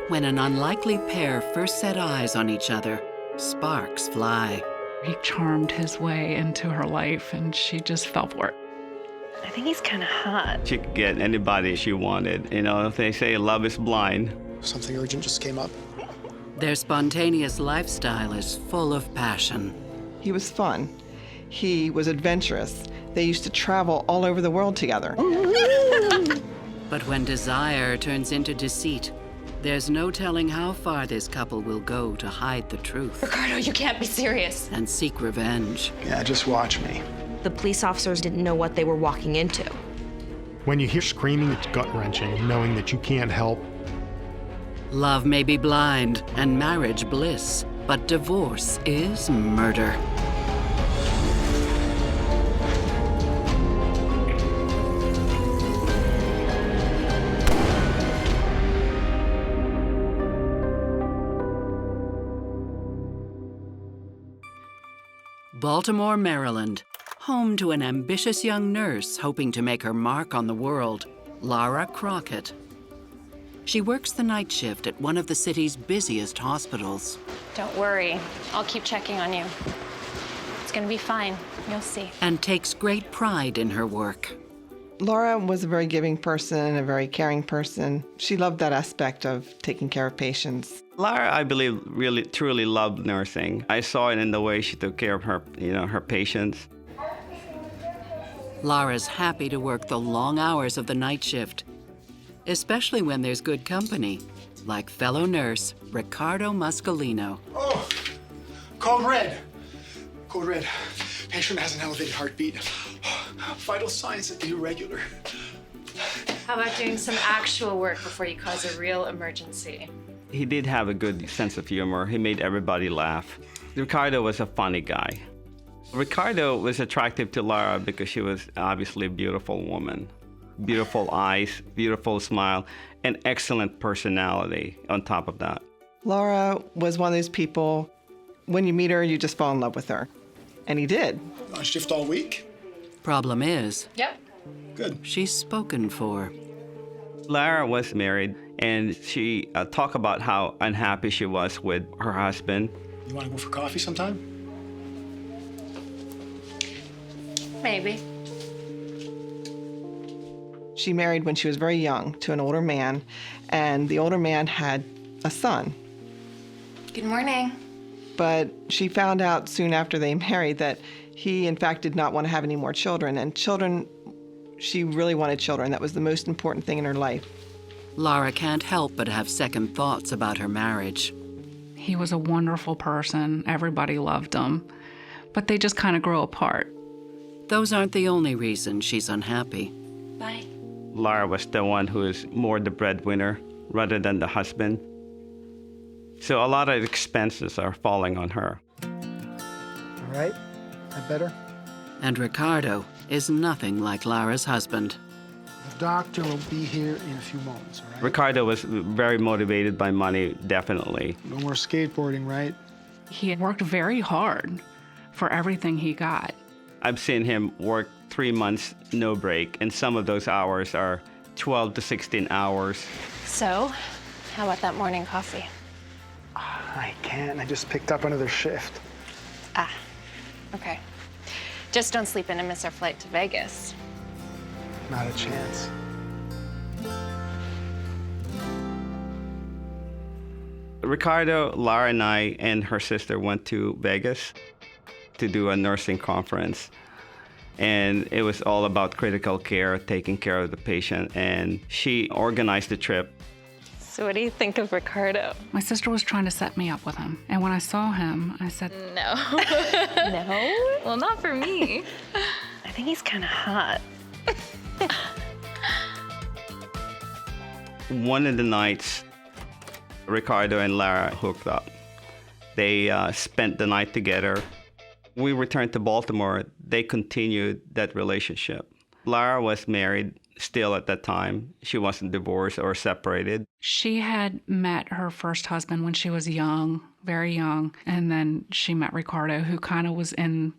When an unlikely pair first set eyes on each other, sparks fly. He charmed his way into her life, and she just fell for it. I think he's kind of hot. She could get anybody she wanted. You know, they say love is blind. Something urgent just came up. Their spontaneous lifestyle is full of passion. He was fun. He was adventurous. They used to travel all over the world together. But when desire turns into deceit, there's no telling how far this couple will go to hide the truth Ricardo, you can't be serious. and seek revenge. Yeah, just watch me. The police officers didn't know what they were walking into. When you hear screaming, it's gut-wrenching, knowing that you can't help. Love may be blind and marriage bliss, but divorce is murder. Baltimore, Maryland, home to an ambitious young nurse hoping to make her mark on the world, Lara Crockett. She works the night shift at one of the city's busiest hospitals. Don't worry, I'll keep checking on you. It's gonna be fine, you'll see. And takes great pride in her work. Laura was a very giving person, a very caring person. She loved that aspect of taking care of patients. Lara, I believe, really, truly loved nursing. I saw it in the way she took care of her, her patients. Lara's happy to work the long hours of the night shift, especially when there's good company, like fellow nurse Ricardo Muscolino. Oh, code red. Code red. Patient has an elevated heartbeat. Vital signs irregular. How about doing some actual work before you cause a real emergency? He did have a good sense of humor. He made everybody laugh. Ricardo was a funny guy. Ricardo was attractive to Lara because she was obviously a beautiful woman. Beautiful eyes, beautiful smile, and excellent personality on top of that. Laura was one of those people, when you meet her, you just fall in love with her. And he did. On shift all week? Problem is, Yep. Good. she's spoken for. Lara was married, and she talked about how unhappy she was with her husband. You want to go for coffee sometime? Maybe. She married when she was very young to an older man, and the older man had a son. Good morning. But she found out soon after they married that he, in fact, did not want to have any more children. And children, she really wanted children. That was the most important thing in her life. Lara can't help but have second thoughts about her marriage. He was a wonderful person. Everybody loved him. But they just kind of grew apart. Those aren't the only reasons she's unhappy. Bye. Lara was the one who is more the breadwinner rather than the husband. So a lot of expenses are falling on her. All right. That better? And Ricardo is nothing like Lara's husband. The doctor will be here in a few moments, all right? Ricardo was very motivated by money, definitely. No more skateboarding, right? He worked very hard for everything he got. I've seen him work 3 months, no break, and some of those hours are 12 to 16 hours. So, how about that morning coffee? I can't. I just picked up another shift. Ah, okay. Just don't sleep in and miss our flight to Vegas. Not a chance. Ricardo, Lara, and I and her sister went to Vegas to do a nursing conference. And it was all about critical care, taking care of the patient. And she organized the trip. So what do you think of Ricardo? My sister was trying to set me up with him. And when I saw him, I said, No. No? Well, not for me. I think he's kind of hot. One of the nights, Ricardo and Lara hooked up. They spent the night together. We returned to Baltimore. They continued that relationship. Lara was married still at that time. She wasn't divorced or separated. she had met her first husband when she was young, very young. And then she met Ricardo, who kind of was in,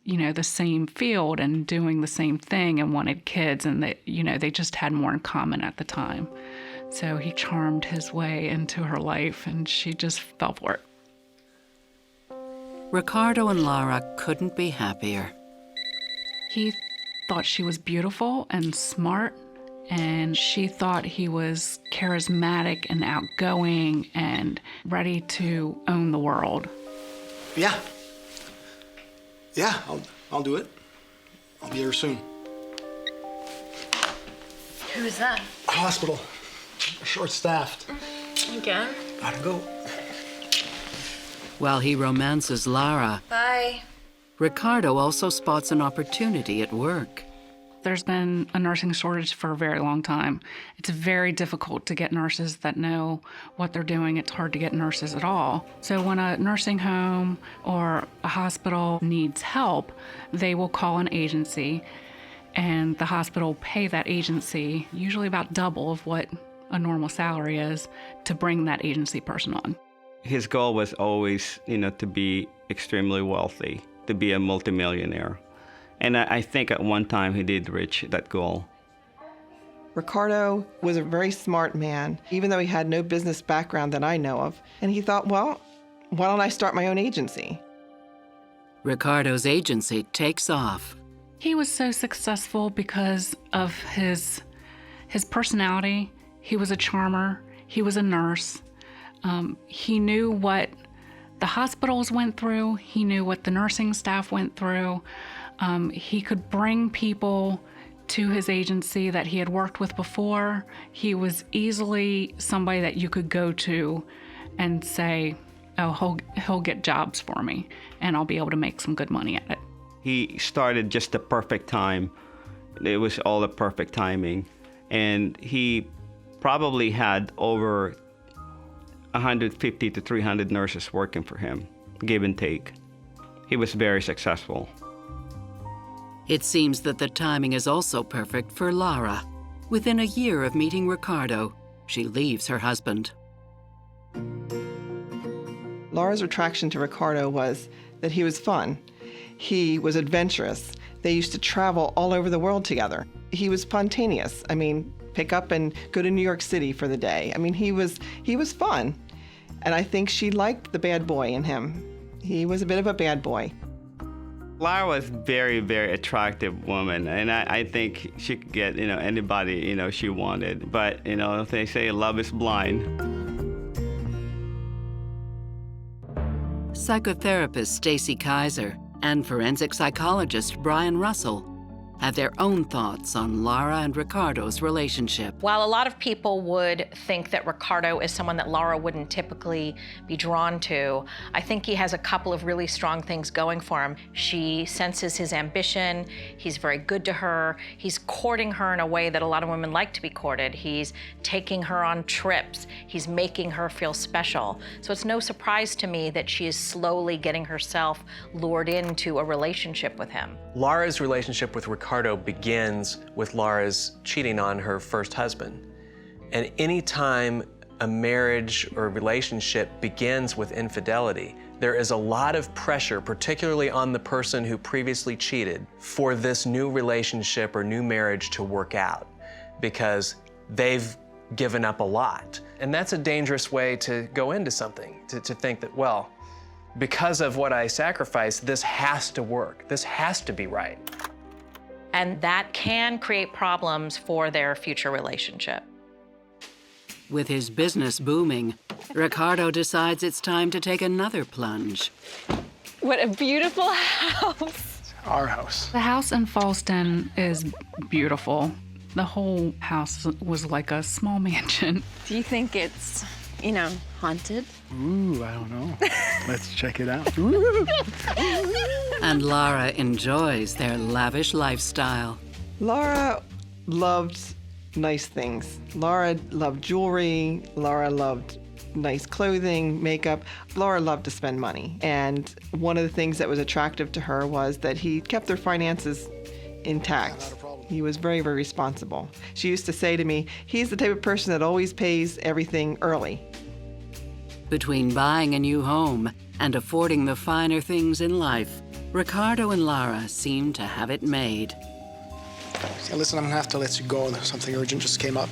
the same field and doing the same thing and wanted kids. And they just had more in common at the time. So he charmed his way into her life, and she just fell for it. Ricardo and Lara couldn't be happier. He thought she was beautiful and smart, and she thought he was charismatic and outgoing and ready to own the world. Yeah. Yeah, I'll do it. I'll be here soon. Who's that? Hospital. Short-staffed. Again? Gotta go. While he romances Lara, Bye. Ricardo also spots an opportunity at work. There's been a nursing shortage for a very long time. It's very difficult to get nurses that know what they're doing. It's hard to get nurses at all. So when a nursing home or a hospital needs help, they will call an agency, and the hospital pay that agency usually about double of what a normal salary is to bring that agency person on. His goal was always, to be extremely wealthy, to be a multimillionaire. And I think at one time he did reach that goal. Ricardo was a very smart man, even though he had no business background that I know of. And he thought, well, why don't I start my own agency? Ricardo's agency takes off. He was so successful because of his personality. He was a charmer. He was a nurse. He knew what the hospitals went through. He knew what the nursing staff went through. He could bring people to his agency that he had worked with before. He was easily somebody that you could go to and say, oh, he'll get jobs for me, and I'll be able to make some good money at it. He started just the perfect time. It was all the perfect timing. And he probably had over 150 to 300 nurses working for him, give and take. He was very successful. It seems that the timing is also perfect for Lara. Within a year of meeting Ricardo, she leaves her husband. Lara's attraction to Ricardo was that he was fun. He was adventurous. They used to travel all over the world together. He was spontaneous. Pick up and go to New York City for the day. He was fun. And I think she liked the bad boy in him. He was a bit of a bad boy. Lara was very, very attractive woman, and I think she could get, anybody, she wanted. But, they say love is blind. Psychotherapist Stacy Kaiser and forensic psychologist Brian Russell have their own thoughts on Lara and Ricardo's relationship. While a lot of people would think that Ricardo is someone that Lara wouldn't typically be drawn to, I think he has a couple of really strong things going for him. She senses his ambition, he's very good to her, he's courting her in a way that a lot of women like to be courted. He's taking her on trips, he's making her feel special. So it's no surprise to me that she is slowly getting herself lured into a relationship with him. Lara's relationship with Ricardo begins with Lara's cheating on her first husband. And any time a marriage or a relationship begins with infidelity, there is a lot of pressure, particularly on the person who previously cheated, for this new relationship or new marriage to work out, because they've given up a lot. And that's a dangerous way to go into something, to think that, well, because of what I sacrificed, this has to work, this has to be right. And that can create problems for their future relationship. With his business booming, Ricardo decides it's time to take another plunge. What a beautiful house. Our house. The house in Fallston is beautiful. The whole house was like a small mansion. Do you think it's, haunted? Ooh, I don't know. Let's check it out. And Lara enjoys their lavish lifestyle. Lara loved nice things. Lara loved jewelry. Lara loved nice clothing, makeup. Lara loved to spend money. And one of the things that was attractive to her was that he kept their finances intact. He was very, very responsible. She used to say to me, he's the type of person that always pays everything early. Between buying a new home and affording the finer things in life, Ricardo and Lara seem to have it made. Listen, I'm gonna have to let you go. Something urgent just came up.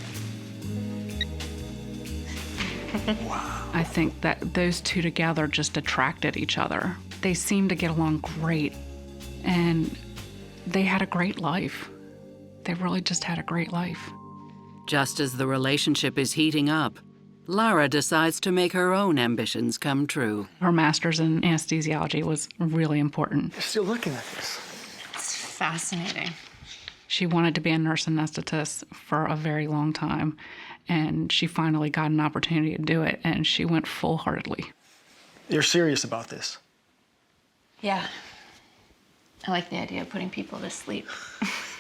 Wow. I think that those two together just attracted each other. They seemed to get along great, and they had a great life. They really just had a great life. Just as the relationship is heating up, Lara decides to make her own ambitions come true. Her master's in anesthesiology was really important. You're still looking at this. It's fascinating. She wanted to be a nurse anesthetist for a very long time, and she finally got an opportunity to do it, and she went full-heartedly. You're serious about this? Yeah. I like the idea of putting people to sleep.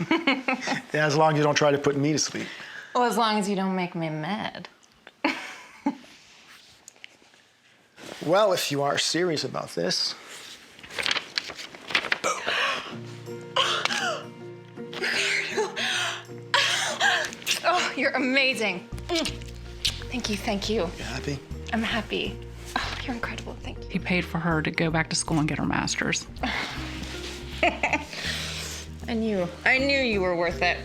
Yeah, as long as you don't try to put me to sleep. Well, as long as you don't make me mad. Well, if you are serious about this. Oh, you're amazing. Thank you, thank you. You happy? I'm happy. Oh, you're incredible, thank you. He paid for her to go back to school and get her master's. I knew you were worth it.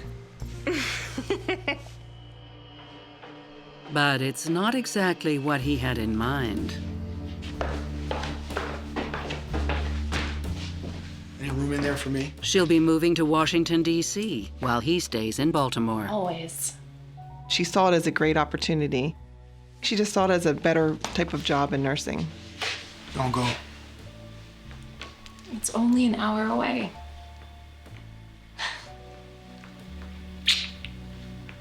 But it's not exactly what he had in mind. Any room in there for me? She'll be moving to Washington, D.C., while he stays in Baltimore. Always. She saw it as a great opportunity. She just saw it as a better type of job in nursing. Don't go. It's only an hour away.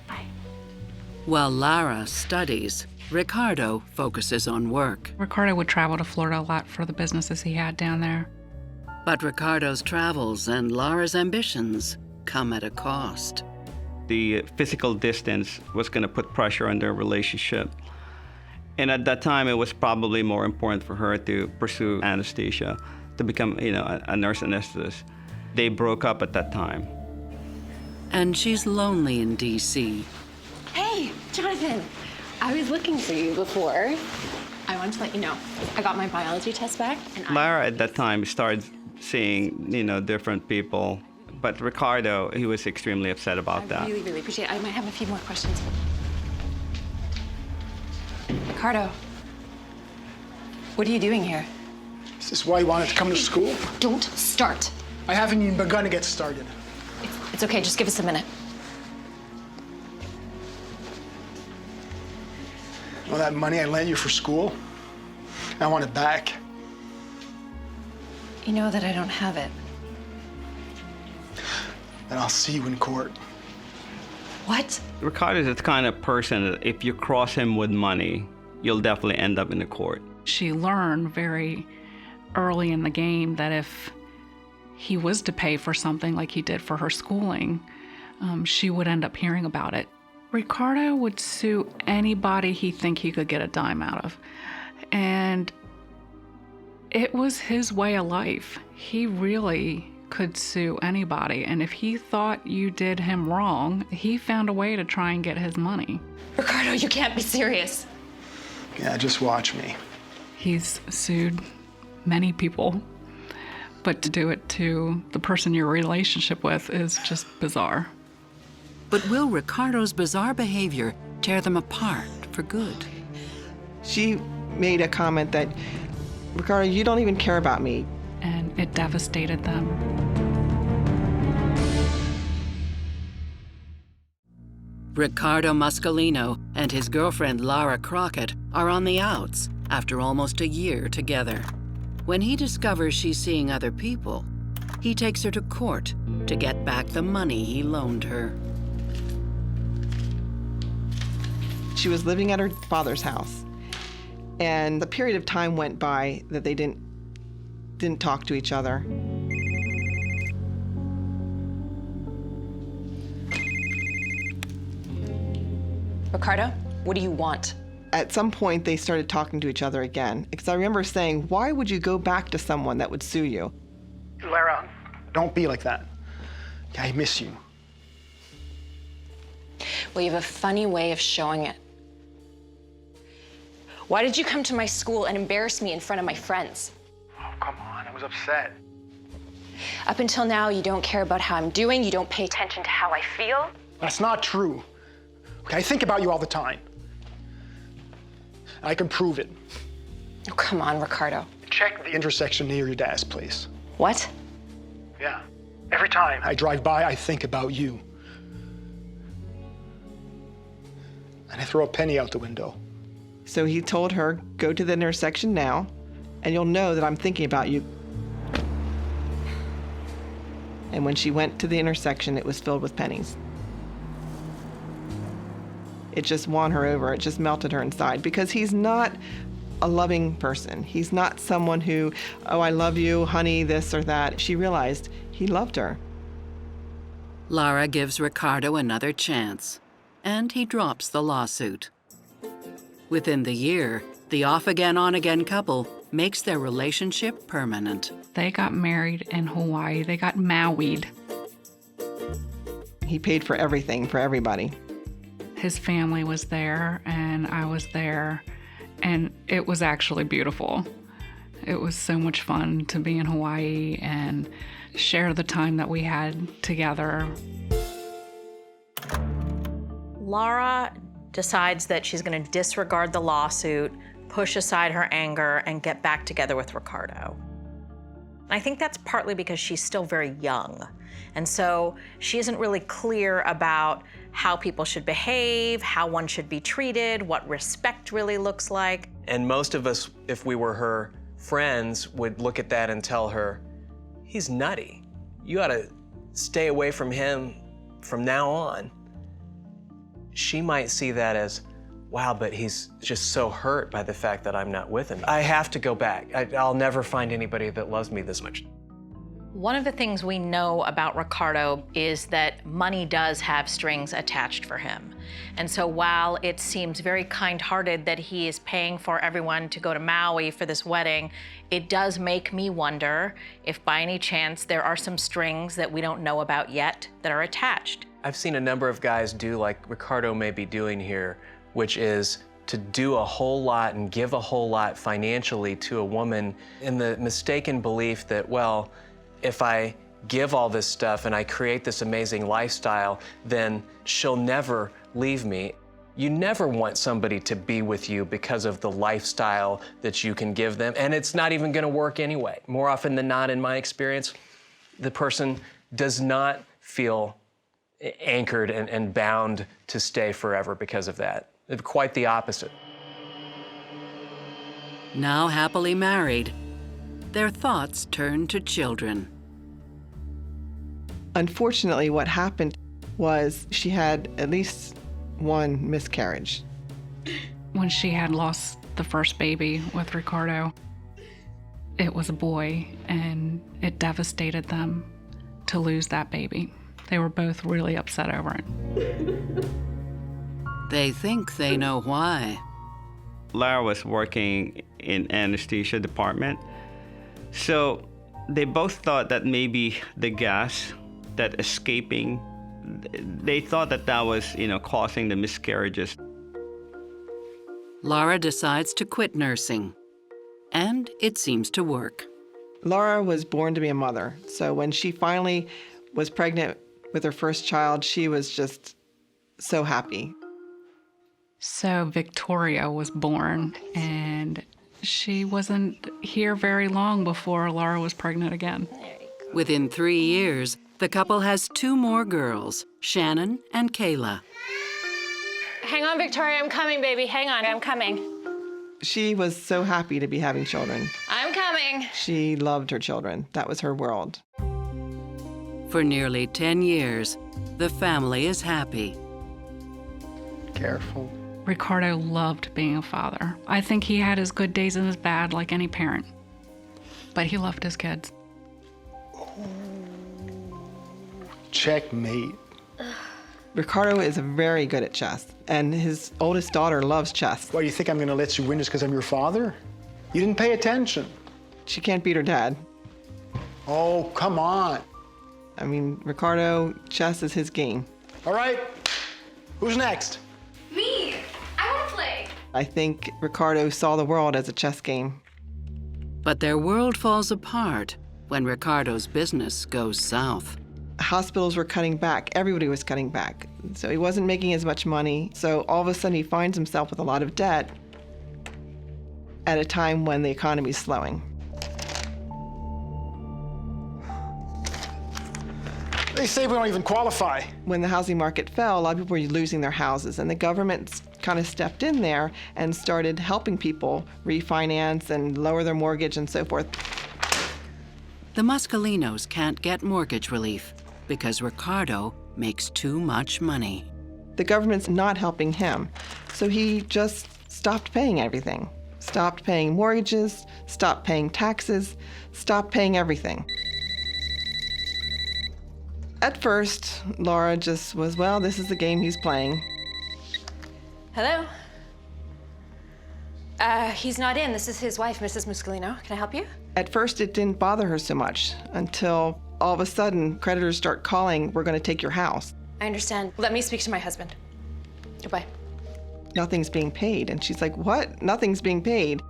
Bye. While Lara studies, Ricardo focuses on work. Ricardo would travel to Florida a lot for the businesses he had down there. But Ricardo's travels and Lara's ambitions come at a cost. The physical distance was going to put pressure on their relationship. And at that time, it was probably more important for her to pursue anesthesia, to become, a nurse anesthetist. They broke up at that time. And she's lonely in D.C. Hey, Jonathan. I was looking for you before. I wanted to let you know. I got my biology test back, and Lara at that time started seeing, different people. But Ricardo, he was extremely upset about that. I really, really appreciate it. I might have a few more questions. Ricardo, what are you doing here? Is this why you wanted to come to school? Don't start. I haven't even begun to get started. It's okay, just give us a minute. All that money I lent you for school, I want it back. You know that I don't have it. Then I'll see you in court. What? Ricardo is the kind of person that if you cross him with money, you'll definitely end up in the court. She learned very early in the game that if he was to pay for something like he did for her schooling, she would end up hearing about it. Ricardo would sue anybody he could get a dime out of. And it was his way of life. He really could sue anybody, and if he thought you did him wrong, he found a way to try and get his money. Ricardo, you can't be serious. Yeah, just watch me. He's sued many people, but to do it to the person you're in a relationship with is just bizarre. But will Ricardo's bizarre behavior tear them apart for good? She made a comment that, Ricardo, you don't even care about me. And it devastated them. Ricardo Muscolino and his girlfriend Lara Crockett are on the outs after almost a year together. When he discovers she's seeing other people, he takes her to court to get back the money he loaned her. She was living at her father's house, and the period of time went by that they didn't talk to each other. Ricardo, what do you want? At some point, they started talking to each other again, because I remember saying, why would you go back to someone that would sue you? Lara, don't be like that. I miss you. Well, you have a funny way of showing it. Why did you come to my school and embarrass me in front of my friends? Oh, come on, I was upset. Up until now, you don't care about how I'm doing. You don't pay attention to how I feel. That's not true. Okay, I think about you all the time. I can prove it. Oh, come on, Ricardo. Check the intersection near your dad's place. What? Yeah. Every time I drive by, I think about you. And I throw a penny out the window. So he told her, go to the intersection now, and you'll know that I'm thinking about you. And when she went to the intersection, it was filled with pennies. It just won her over. It just melted her inside because he's not a loving person. He's not someone who, oh, I love you, honey, this or that. She realized he loved her. Lara gives Ricardo another chance, and he drops the lawsuit. Within the year, the off-again, on-again couple makes their relationship permanent. They got married in Hawaii. They got Maui'd. He paid for everything for everybody. His family was there, and I was there, and it was actually beautiful. It was so much fun to be in Hawaii and share the time that we had together. Lara decides that she's going to disregard the lawsuit, push aside her anger, and get back together with Ricardo. I think that's partly because she's still very young. And so she isn't really clear about how people should behave, how one should be treated, what respect really looks like. And most of us, if we were her friends, would look at that and tell her, he's nutty. You ought to stay away from him from now on. She might see that as, wow, but he's just so hurt by the fact that I'm not with him. I have to go back. I'll never find anybody that loves me this much. One of the things we know about Ricardo is that money does have strings attached for him. And so while it seems very kind-hearted that he is paying for everyone to go to Maui for this wedding, it does make me wonder if by any chance there are some strings that we don't know about yet that are attached. I've seen a number of guys do like Ricardo may be doing here, which is to do a whole lot and give a whole lot financially to a woman in the mistaken belief that, well, if I give all this stuff and I create this amazing lifestyle, then she'll never leave me. You never want somebody to be with you because of the lifestyle that you can give them, and it's not even gonna work anyway. More often than not, in my experience, the person does not feel anchored and bound to stay forever because of that. Quite the opposite. Now happily married, their thoughts turn to children. Unfortunately, what happened was she had at least one miscarriage. When she had lost the first baby with Ricardo, it was a boy, and it devastated them to lose that baby. They were both really upset over it. They think they know why. Lara was working in anesthesia department, so they both thought that maybe the gas that escaping, they thought that that was, causing the miscarriages. Lara decides to quit nursing, and it seems to work. Lara was born to be a mother, so when she finally was pregnant with her first child, she was just so happy. So Victoria was born, and she wasn't here very long before Lara was pregnant again. Within 3 years, the couple has 2 more girls, Shannon and Kayla. Hang on, Victoria, I'm coming, baby. Hang on, I'm coming. She was so happy to be having children. I'm coming. She loved her children. That was her world. For nearly 10 years, the family is happy. Careful. Ricardo loved being a father. I think he had his good days and his bad like any parent, but he loved his kids. Checkmate. Ricardo is very good at chess, and his oldest daughter loves chess. Why, do you think I'm gonna let you win just because I'm your father? You didn't pay attention. She can't beat her dad. Oh, come on. I mean, Ricardo, chess is his game. All right, who's next? Me! I want to play. I think Ricardo saw the world as a chess game. But their world falls apart when Ricardo's business goes south. Hospitals were cutting back. Everybody was cutting back. So he wasn't making as much money. So all of a sudden he finds himself with a lot of debt. at a time when the economy is slowing. They say we don't even qualify. When the housing market fell, a lot of people were losing their houses, and the government kind of stepped in there and started helping people refinance and lower their mortgage and so forth. The Muscolinos can't get mortgage relief because Ricardo makes too much money. The government's not helping him, so he just stopped paying everything. Stopped paying mortgages, stopped paying taxes, stopped paying everything. At first, Lara just was, well, this is the game he's playing. Hello? He's not in. This is his wife, Mrs. Muscolino. Can I help you? At first, it didn't bother her so much until all of a sudden, creditors start calling, we're going to take your house. I understand. Let me speak to my husband. Goodbye. Nothing's being paid. And she's like, what? Nothing's being paid.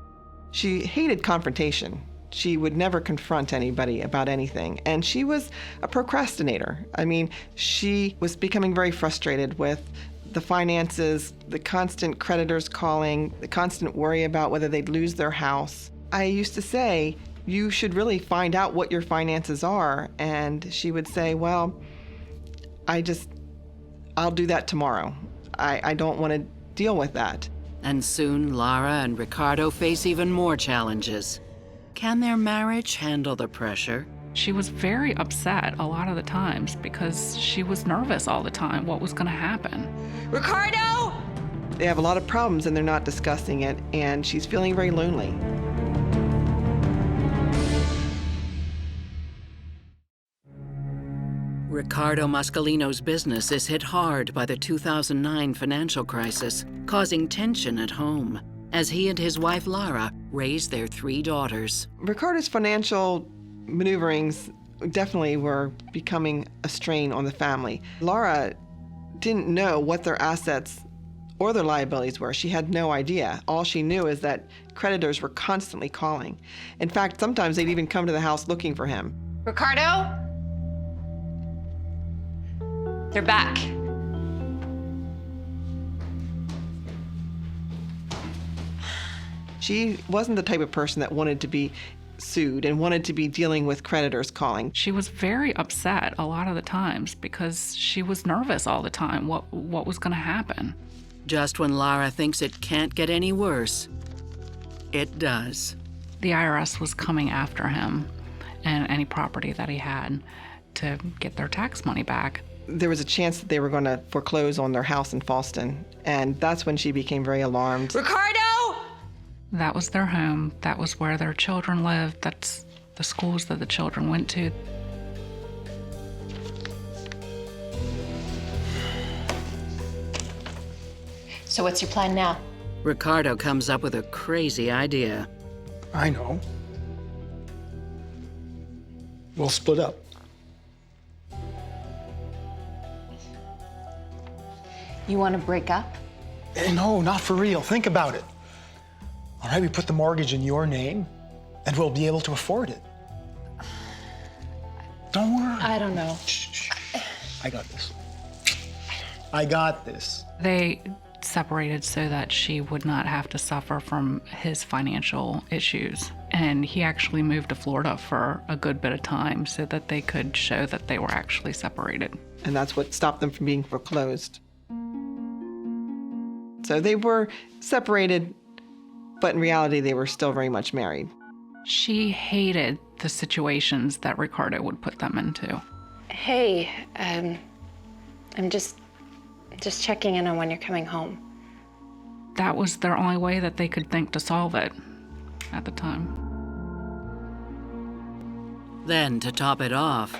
She hated confrontation. She would never confront anybody about anything. And she was a procrastinator. I mean, she was becoming very frustrated with the finances, the constant creditors calling, the constant worry about whether they'd lose their house. I used to say, you should really find out what your finances are. And she would say, well, I'll do that tomorrow. I don't want to deal with that. And soon Lara and Ricardo face even more challenges. Can their marriage handle the pressure? She was very upset a lot of the times because she was nervous all the time what was going to happen. Ricardo! They have a lot of problems and they're not discussing it, and she's feeling very lonely. Ricardo Muscolino's business is hit hard by the 2009 financial crisis, causing tension at home as he and his wife Lara raise their 3 daughters. Ricardo's financial maneuverings definitely were becoming a strain on the family. Lara didn't know what their assets or their liabilities were. She had no idea. All she knew is that creditors were constantly calling. In fact, sometimes they'd even come to the house looking for him. Ricardo? They're back. She wasn't the type of person that wanted to be sued and wanted to be dealing with creditors calling. She was very upset a lot of the times because she was nervous all the time what was going to happen. Just when Lara thinks it can't get any worse, it does. The IRS was coming after him and any property that he had to get their tax money back. There was a chance that they were going to foreclose on their house in Fallston, and that's when she became very alarmed. Ricardo! That was their home. That was where their children lived. That's the schools that the children went to. So what's your plan now? Ricardo comes up with a crazy idea. I know. We'll split up. You want to break up? No, not for real. Think about it. All right, we put the mortgage in your name, and we'll be able to afford it. Don't worry. I don't know. Shh. I got this. I got this. They separated so that she would not have to suffer from his financial issues. And he actually moved to Florida for a good bit of time so that they could show that they were actually separated. And that's what stopped them from being foreclosed. So they were separated, but in reality, they were still very much married. She hated the situations that Ricardo would put them into. Hey, I'm just checking in on when you're coming home. That was their only way that they could think to solve it at the time. Then, to top it off,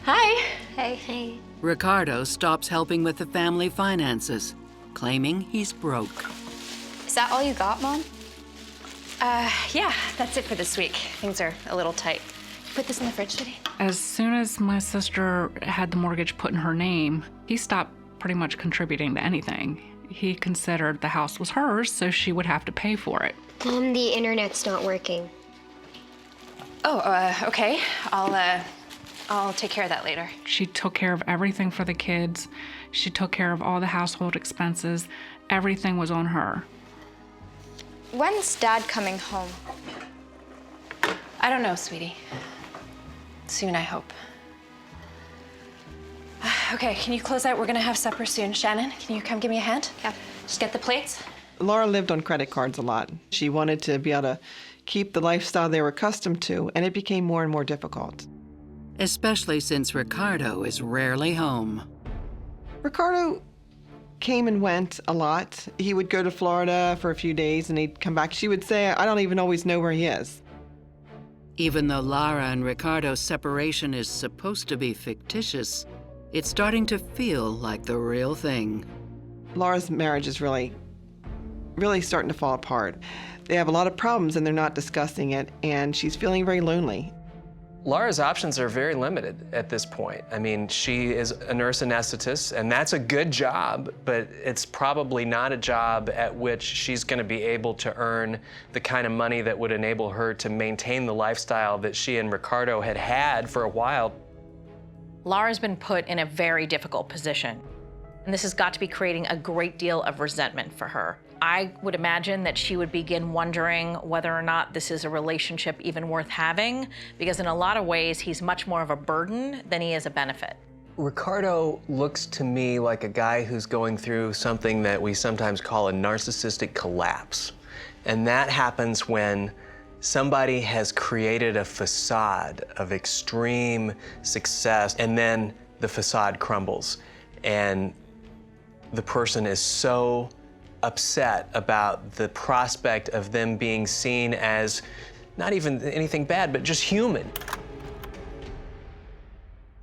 Hi. Hey. Ricardo stops helping with the family finances, claiming he's broke. Is that all you got, Mom? Yeah, that's it for this week. Things are a little tight. Put this in the fridge today. As soon as my sister had the mortgage put in her name, he stopped pretty much contributing to anything. He considered the house was hers, so she would have to pay for it. Mom, the internet's not working. Oh, okay. I'll take care of that later. She took care of everything for the kids. She took care of all the household expenses. Everything was on her. When's Dad coming home? I don't know, sweetie. Soon, I hope. Okay, can you close out? We're gonna have supper soon. Shannon, can you come give me a hand? Yeah. Just get the plates. Lara lived on credit cards a lot. She wanted to be able to keep the lifestyle they were accustomed to, and it became more and more difficult. Especially since Ricardo is rarely home. Ricardo came and went a lot. He would go to Florida for a few days and he'd come back. She would say, I don't even always know where he is. Even though Lara and Ricardo's separation is supposed to be fictitious, it's starting to feel like the real thing. Lara's marriage is really starting to fall apart. They have a lot of problems and they're not discussing it, and she's feeling very lonely. Lara's options are very limited at this point. I mean, she is a nurse anesthetist, and that's a good job, but it's probably not a job at which she's going to be able to earn the kind of money that would enable her to maintain the lifestyle that she and Ricardo had had for a while. Lara's been put in a very difficult position, and this has got to be creating a great deal of resentment for her. I would imagine that she would begin wondering whether or not this is a relationship even worth having, because in a lot of ways, he's much more of a burden than he is a benefit. Ricardo looks to me like a guy who's going through something that we sometimes call a narcissistic collapse. And that happens when somebody has created a facade of extreme success, and then the facade crumbles. And the person is so upset about the prospect of them being seen as not even anything bad, but just human.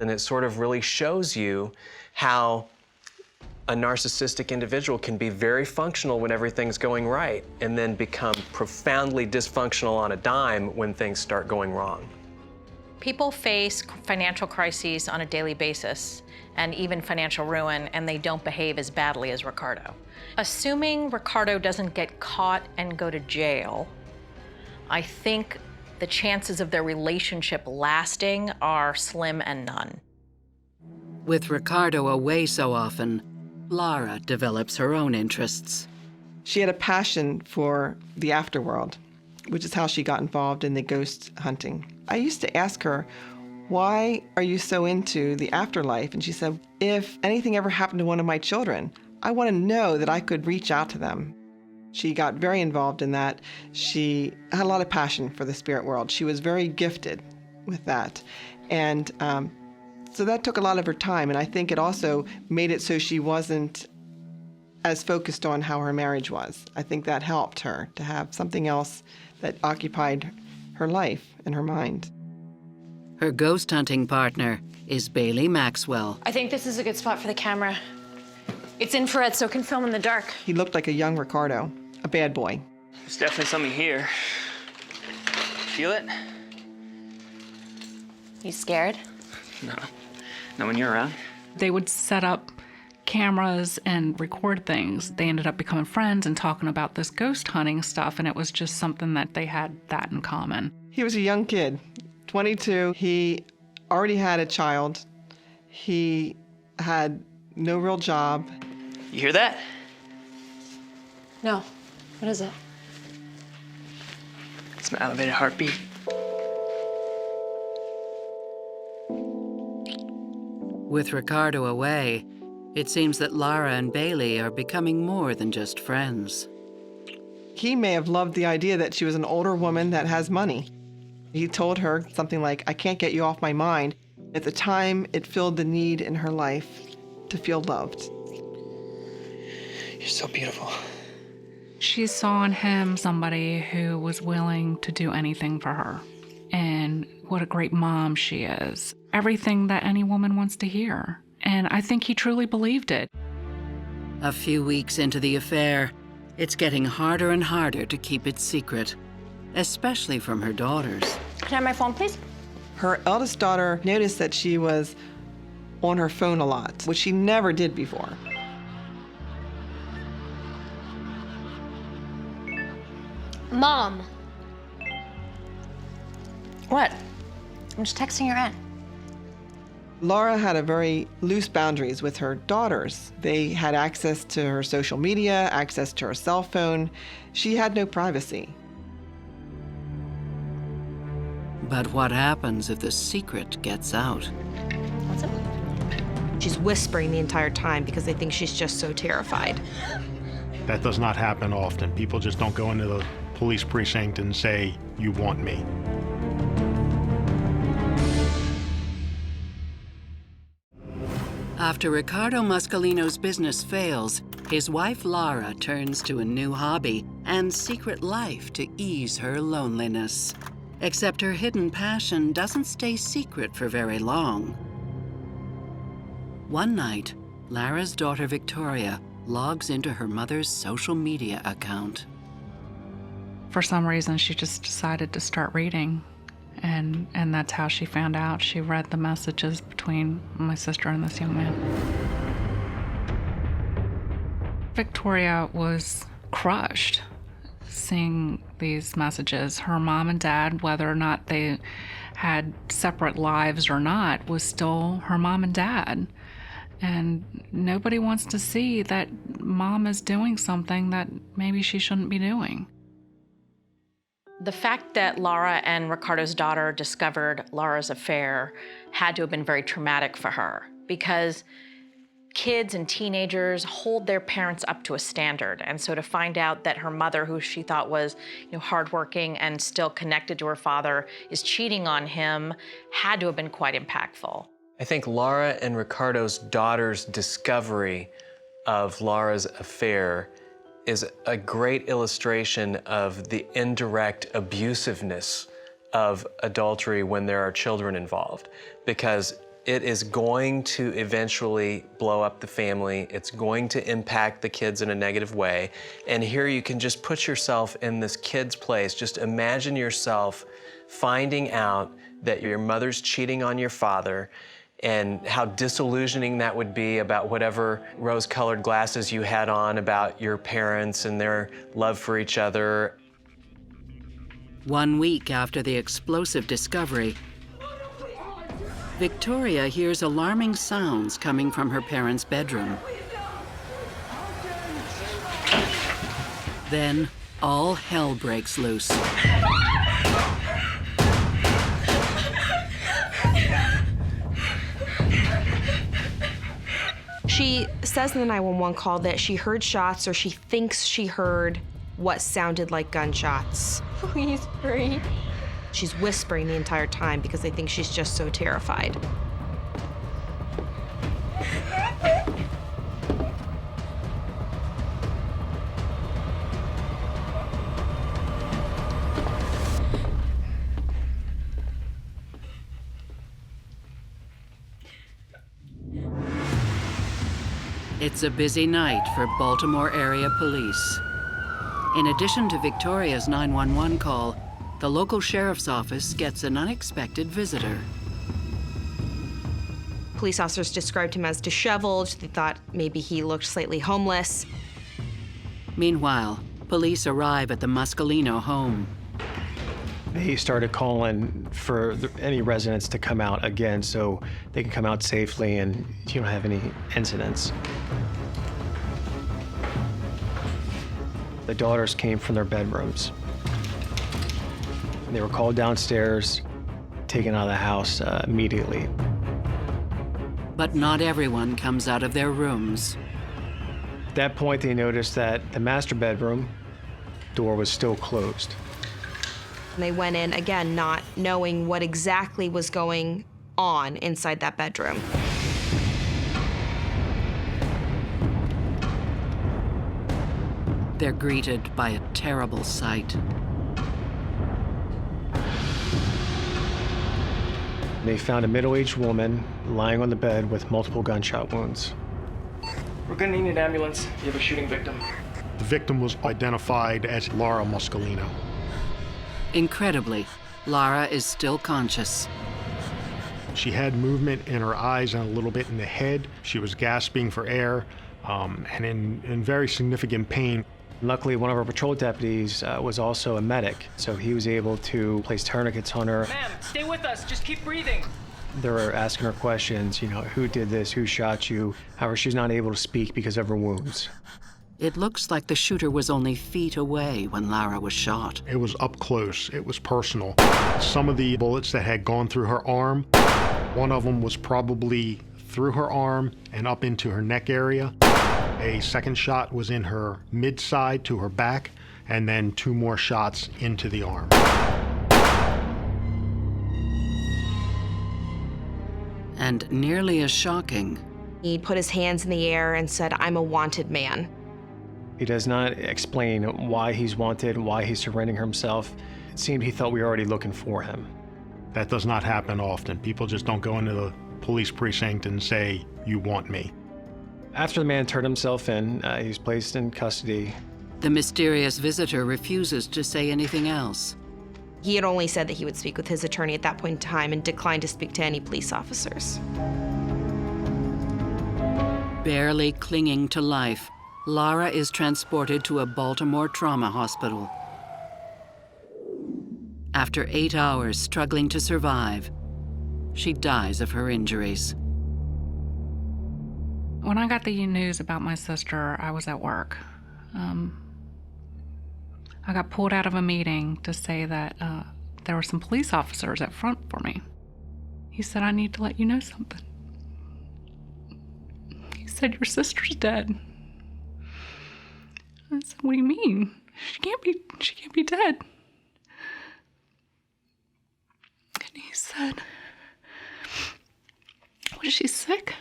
And it sort of really shows you how a narcissistic individual can be very functional when everything's going right, and then become profoundly dysfunctional on a dime when things start going wrong. People face financial crises on a daily basis, and even financial ruin, and they don't behave as badly as Ricardo. Assuming Ricardo doesn't get caught and go to jail, I think the chances of their relationship lasting are slim and none. With Ricardo away so often, Lara develops her own interests. She had a passion for the afterworld, which is how she got involved in the ghost hunting. I used to ask her, why are you so into the afterlife? And she said, if anything ever happened to one of my children, I want to know that I could reach out to them. She got very involved in that. She had a lot of passion for the spirit world. She was very gifted with that. And so that took a lot of her time. And I think it also made it so she wasn't as focused on how her marriage was. I think that helped her to have something else that occupied her life and her mind. Her ghost hunting partner is Bailey Maxwell. I think this is a good spot for the camera. It's infrared, so it can film in the dark. He looked like a young Ricardo, a bad boy. There's definitely something here. Feel it? You scared? No. Not when you're around. They would set up cameras and record things. They ended up becoming friends and talking about this ghost hunting stuff, and it was just something that they had that in common. He was a young kid, 22. He already had a child. He had no real job. You hear that? No. What is it? It's my elevated heartbeat. With Ricardo away, it seems that Lara and Bailey are becoming more than just friends. He may have loved the idea that she was an older woman that has money. He told her something like, I can't get you off my mind. At the time, it filled the need in her life to feel loved. You're so beautiful. She saw in him somebody who was willing to do anything for her. And what a great mom she is. Everything that any woman wants to hear. And I think he truly believed it. A few weeks into the affair, it's getting harder and harder to keep it secret, especially from her daughters. Can I have my phone, please? Her eldest daughter noticed that she was on her phone a lot, which she never did before. Mom. What? I'm just texting your aunt. Lara had a very loose boundaries with her daughters. They had access to her social media, access to her cell phone. She had no privacy. But what happens if the secret gets out? She's whispering the entire time because they think she's just so terrified. That does not happen often. People just don't go into the police precinct and say, "You want me." After Ricardo Muscolino's business fails, his wife Lara turns to a new hobby and secret life to ease her loneliness. Except her hidden passion doesn't stay secret for very long. One night, Lara's daughter Victoria logs into her mother's social media account. For some reason, she just decided to start reading. And that's how she found out. She read the messages between my sister and this young man. Victoria was crushed seeing these messages. Her mom and dad, whether or not they had separate lives or not, was still her mom and dad. And nobody wants to see that mom is doing something that maybe she shouldn't be doing. The fact that Lara and Ricardo's daughter discovered Lara's affair had to have been very traumatic for her, because kids and teenagers hold their parents up to a standard. And so to find out that her mother, who she thought was, hardworking and still connected to her father, is cheating on him, had to have been quite impactful. I think Lara and Ricardo's daughter's discovery of Lara's affair is a great illustration of the indirect abusiveness of adultery when there are children involved, because it is going to eventually blow up the family. It's going to impact the kids in a negative way. And here you can just put yourself in this kid's place. Just imagine yourself finding out that your mother's cheating on your father, and how disillusioning that would be about whatever rose-colored glasses you had on about your parents and their love for each other. 1 week after the explosive discovery, Victoria hears alarming sounds coming from her parents' bedroom. Then, all hell breaks loose. She says in the 911 call that she heard shots, or she thinks she heard what sounded like gunshots. Please hurry. She's whispering the entire time because they think she's just so terrified. It's a busy night for Baltimore area police. In addition to Victoria's 911 call, the local sheriff's office gets an unexpected visitor. Police officers described him as disheveled. They thought maybe he looked slightly homeless. Meanwhile, police arrive at the Muscolino home. They started calling for any residents to come out again so they can come out safely and you don't have any incidents. The daughters came from their bedrooms. They were called downstairs, taken out of the house immediately. But not everyone comes out of their rooms. At that point, they noticed that the master bedroom door was still closed. And they went in, again, not knowing what exactly was going on inside that bedroom. They're greeted by a terrible sight. They found a middle-aged woman lying on the bed with multiple gunshot wounds. We're gonna need an ambulance. You have a shooting victim. The victim was identified as Lara Muscolino. Incredibly, Lara is still conscious. She had movement in her eyes and a little bit in the head. She was gasping for air and in very significant pain. Luckily, one of our patrol deputies was also a medic, so he was able to place tourniquets on her. Ma'am, stay with us. Just keep breathing. They're asking her questions, who did this, who shot you? However, she's not able to speak because of her wounds. It looks like the shooter was only feet away when Lara was shot. It was up close. It was personal. Some of the bullets that had gone through her arm, one of them was probably through her arm and up into her neck area. A second shot was in her mid-side to her back, and then 2 more shots into the arm. And nearly as shocking, he put his hands in the air and said, "I'm a wanted man." He does not explain why he's wanted, why he's surrendering himself. It seemed he thought we were already looking for him. That does not happen often. People just don't go into the police precinct and say, "You want me." After the man turned himself in, he was placed in custody. the mysterious visitor refuses to say anything else. He had only said that he would speak with his attorney at that point in time and declined to speak to any police officers. Barely clinging to life, Lara is transported to a Baltimore trauma hospital. After 8 hours struggling to survive, she dies of her injuries. When I got the news about my sister, I was at work. I got pulled out of a meeting to say that there were some police officers at front for me. He said, "I need to let you know something." He said, "Your sister's dead." I said, "What do you mean? She can't be dead." And he said, "Was she sick?"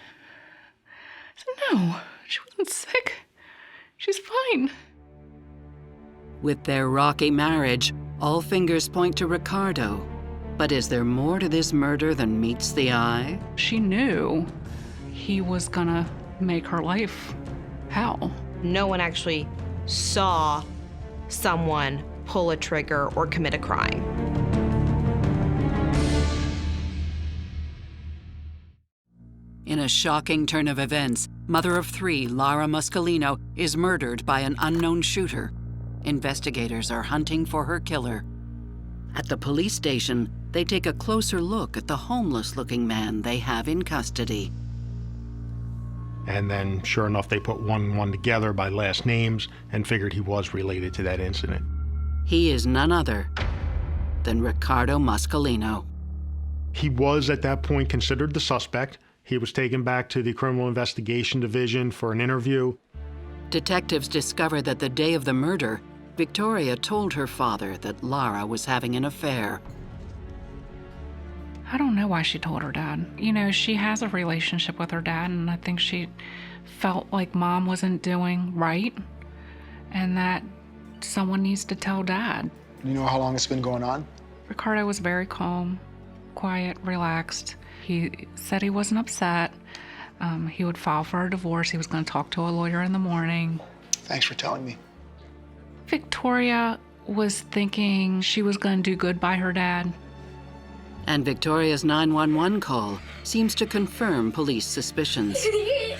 I said, "No, she wasn't sick. She's fine." With their rocky marriage, all fingers point to Ricardo. But is there more to this murder than meets the eye? She knew he was gonna make her life hell. No one actually saw someone pull a trigger or commit a crime. In a shocking turn of events, mother of 3, Lara Muscolino, is murdered by an unknown shooter. Investigators are hunting for her killer. At the police station, they take a closer look at the homeless-looking man they have in custody. And then, sure enough, they put one and one together by last names and figured he was related to that incident. He is none other than Ricardo Muscolino. He was, at that point, considered the suspect. He was taken back to the Criminal Investigation Division for an interview. Detectives discover that the day of the murder, Victoria told her father that Lara was having an affair. I don't know why she told her dad. You know, she has a relationship with her dad, and I think she felt like mom wasn't doing right and that someone needs to tell dad. You know how long it's been going on? Ricardo was very calm, quiet, relaxed. He said he wasn't upset. He would file for a divorce. He was going to talk to a lawyer in the morning. Thanks for telling me. Victoria was thinking she was going to do good by her dad. And Victoria's 911 call seems to confirm police suspicions. I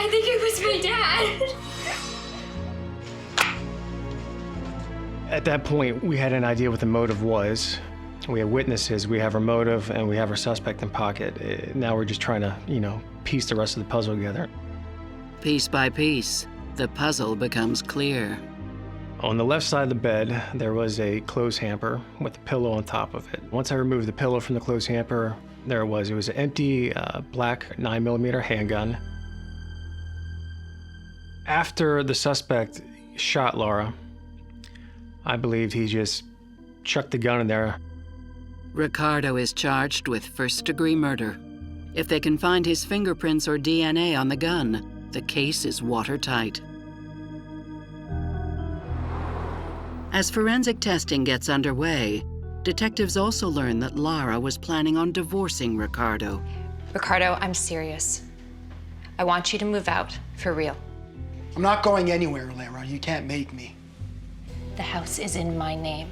think it was my dad. At that point, we had an idea what the motive was. We have witnesses, we have our motive, and we have our suspect in pocket. Now we're just trying to, piece the rest of the puzzle together. Piece by piece, the puzzle becomes clear. On the left side of the bed, there was a clothes hamper with a pillow on top of it. Once I removed the pillow from the clothes hamper, there it was. It was an empty black 9mm handgun. After the suspect shot Lara, I believed he just chucked the gun in there. Ricardo is charged with first-degree murder. If they can find his fingerprints or DNA on the gun, the case is watertight. As forensic testing gets underway, detectives also learn that Lara was planning on divorcing Ricardo. Ricardo, I'm serious. I want you to move out, for real. I'm not going anywhere, Lara. You can't make me. The house is in my name.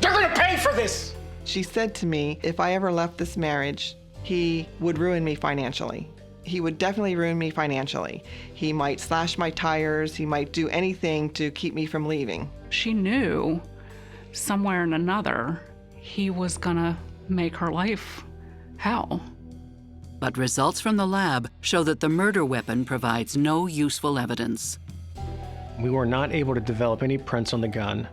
You're gonna pay for this! She said to me, if I ever left this marriage, he would ruin me financially. He would definitely ruin me financially. He might slash my tires, he might do anything to keep me from leaving. She knew somewhere in another he was gonna make her life hell. But results from the lab show that the murder weapon provides no useful evidence. We were not able to develop any prints on the gun.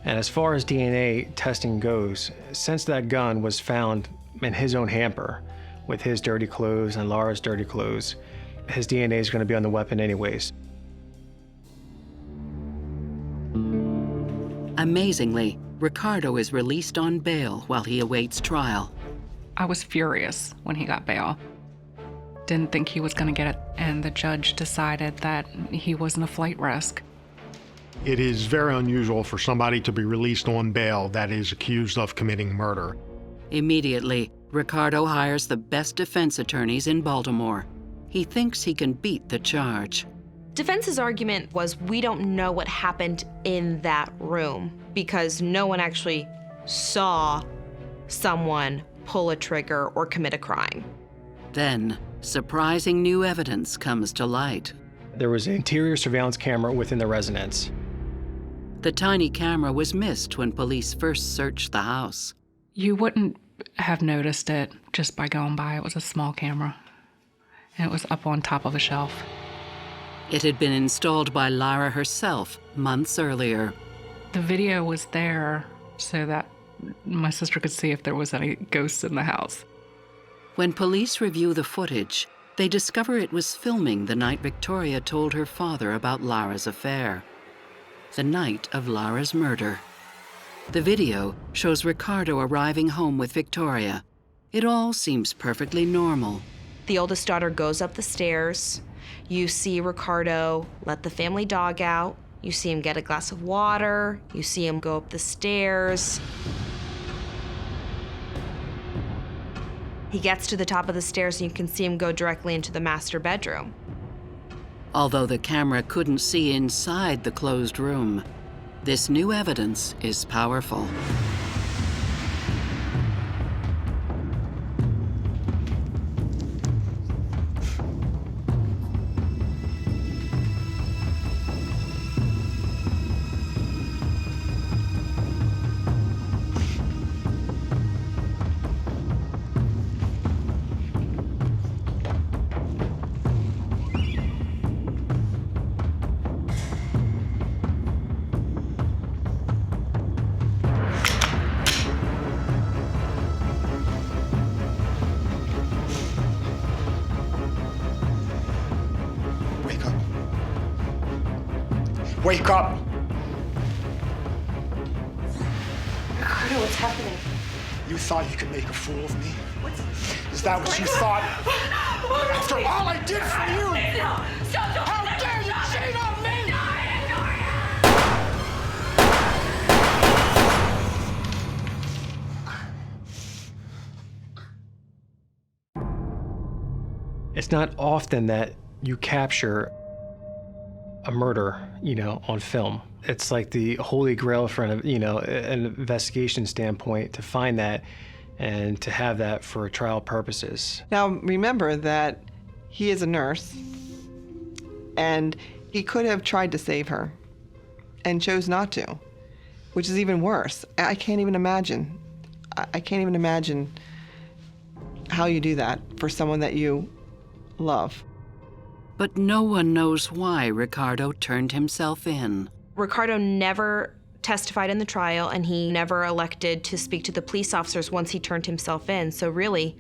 And as far as DNA testing goes, since that gun was found in his own hamper with his dirty clothes and Lara's dirty clothes, his DNA is going to be on the weapon anyways. Amazingly, Ricardo is released on bail while he awaits trial. I was furious when he got bail. Didn't think he was going to get it, and the judge decided that he wasn't a flight risk. It is very unusual for somebody to be released on bail that is accused of committing murder. Immediately, Ricardo hires the best defense attorneys in Baltimore. He thinks he can beat the charge. Defense's argument was, we don't know what happened in that room because no one actually saw someone pull a trigger or commit a crime. Then, surprising new evidence comes to light. There was an interior surveillance camera within the residence. The tiny camera was missed when police first searched the house. You wouldn't have noticed it just by going by. It was a small camera, and it was up on top of a shelf. It had been installed by Lara herself months earlier. The video was there so that my sister could see if there was any ghosts in the house. When police review the footage, they discover it was filming the night Victoria told her father about Lara's affair. The night of Lara's murder. The video shows Ricardo arriving home with Victoria. It all seems perfectly normal. The oldest daughter goes up the stairs. You see Ricardo let the family dog out. You see him get a glass of water. You see him go up the stairs. He gets to the top of the stairs and you can see him go directly into the master bedroom. Although the camera couldn't see inside the closed room, this new evidence is powerful. Wake up! Ricardo, what's happening? You thought you could make a fool of me? Is that what you thought? After all I did for you! How dare you cheat on me! It's not often that you capture a murder, on film. It's like the holy grail from, an investigation standpoint to find that and to have that for trial purposes. Now, remember that he is a nurse, and he could have tried to save her and chose not to, which is even worse. I can't even imagine. I can't even imagine how you do that for someone that you love. But no one knows why Ricardo turned himself in. Ricardo never testified in the trial, and he never elected to speak to the police officers once he turned himself in. So really,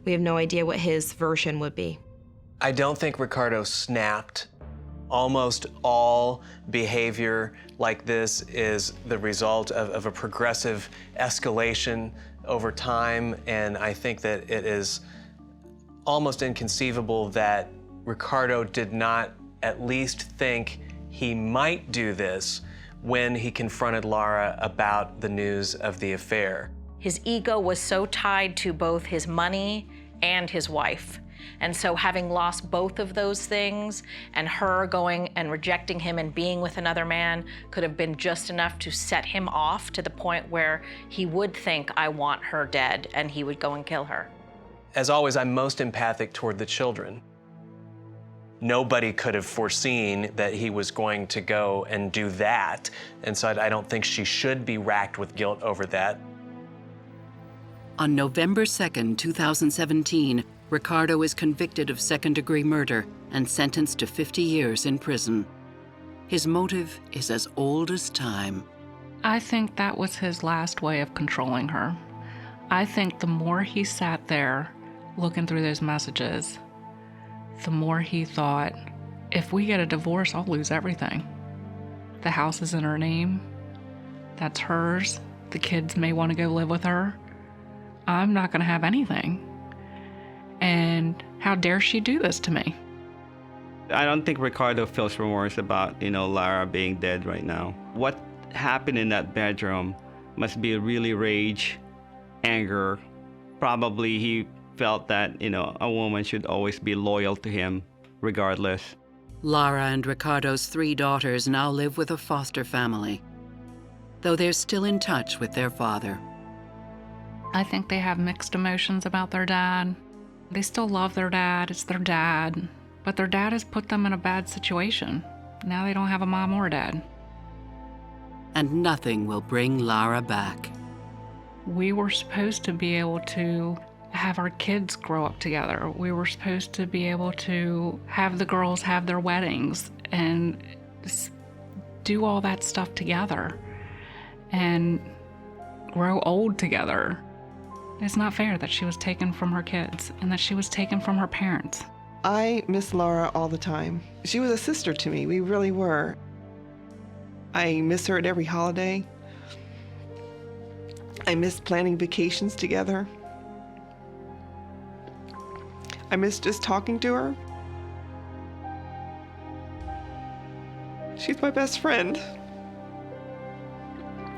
we have no idea what his version would be. I don't think Ricardo snapped. Almost all behavior like this is the result of a progressive escalation over time, and I think that it is almost inconceivable that Ricardo did not at least think he might do this when he confronted Lara about the news of the affair. His ego was so tied to both his money and his wife. And so having lost both of those things and her going and rejecting him and being with another man could have been just enough to set him off to the point where he would think, I want her dead, and he would go and kill her. As always, I'm most empathic toward the children. Nobody could have foreseen that he was going to go and do that. And so I don't think she should be racked with guilt over that. On November 2nd, 2017, Ricardo is convicted of second-degree murder and sentenced to 50 years in prison. His motive is as old as time. I think that was his last way of controlling her. I think the more he sat there looking through those messages, the more he thought, if we get a divorce, I'll lose everything. The house is in her name. That's hers. The kids may want to go live with her. I'm not going to have anything. And how dare she do this to me? I don't think Ricardo feels remorse about, Lara being dead right now. What happened in that bedroom must be really rage, anger. Probably he felt that, a woman should always be loyal to him, regardless. Lara and Ricardo's 3 daughters now live with a foster family, though they're still in touch with their father. I think they have mixed emotions about their dad. They still love their dad, it's their dad, but their dad has put them in a bad situation. Now they don't have a mom or a dad. And nothing will bring Lara back. We were supposed to be able to have our kids grow up together. We were supposed to be able to have the girls have their weddings and do all that stuff together and grow old together. It's not fair that she was taken from her kids and that she was taken from her parents. I miss Lara all the time. She was a sister to me. We really were. I miss her at every holiday. I miss planning vacations together. I miss just talking to her. She's my best friend.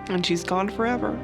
And she's gone forever.